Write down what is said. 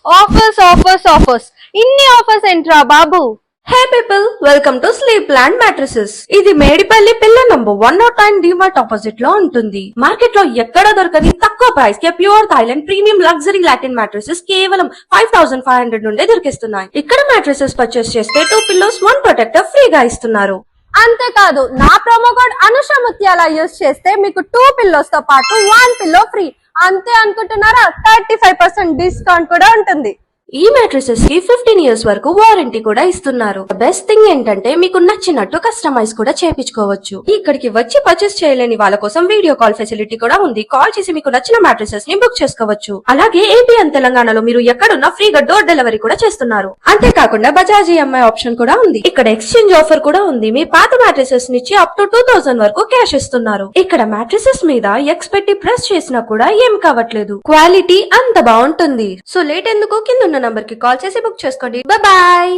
Offers offers offers ఇన్ని offers ఏంట్రా బాబు. Hey people, welcome to Sleep Land mattresses. ఇది మేడిపల్లి పిల్ల నంబర్ 109 డిమార్ట్ ఆపోజిట్ లో ఉంటుంది. మార్కెట్ లో ఎక్కడ దొరకని తక్కువ ప్రైస్ కి pure Thailand premium luxury Latin mattresses కేవలం 5500 నుండే దొరికిస్తున్నాయి. ఇక్కడ మ్యాట్రసెస్ పర్చేస్ చేస్తే 2 పిల్లోస్ 1 ప్రొటెక్టర్ ఫ్రీగా ఇస్తున్నారు. అంతేకాదు నా ప్రోమో కోడ్ అనుష ముత్యాల యూజ్ చేస్తే మీకు 2 పిల్లోస్ తో పాటు 1 పిల్లో ఫ్రీ. అంతే అనుకుంటున్నారా? 35% డిస్కౌంట్ కూడా ఉంటుంది. ఈ మ్యాట్రసెస్ కి 15 ఇయర్స్ వరకు వారంటీ కూడా ఇస్తున్నారు. బెస్ట్ థింగ్ ఏంటంటే మీకు నచ్చినట్టు కస్టమైజ్ కూడా చేపించుకోవచ్చు. ఇక్కడికి వచ్చి పర్చేస్ చేయలేని వాళ్ళ కోసం వీడియో కాల్ ఫెసిలిటీ కూడా ఉంది. కాల్ చేసి మీకు నచ్చిన మ్యాట్రసెస్ ని బుక్ చేసుకోవచ్చు. అలాగే ఏపీ అండ్ తెలంగాణలో మీరు ఎక్కడున్నా ఫ్రీగా డోర్ డెలివరీ కూడా చేస్తున్నారు. అంతేకాకుండా బజాజ్ ఈఎంఐ ఆప్షన్ కూడా ఉంది. ఇక్కడ ఎక్స్చేంజ్ ఆఫర్ కూడా ఉంది. మీ పాత మ్యాట్రసెస్ నుంచి అప్ టు 2000 వరకు క్యాష్ ఇస్తున్నారు. ఇక్కడ మ్యాట్రసెస్ మీద ఎక్స్ పెట్టి ప్రెస్ చేసినా కూడా ఏం కావట్లేదు. క్వాలిటీ అంత బాగుంటుంది. సో లేట్ ఎందుకు, కింద నంబర్ కి కాల్ చేసి బుక్ చేసుకోండి. బాయ్.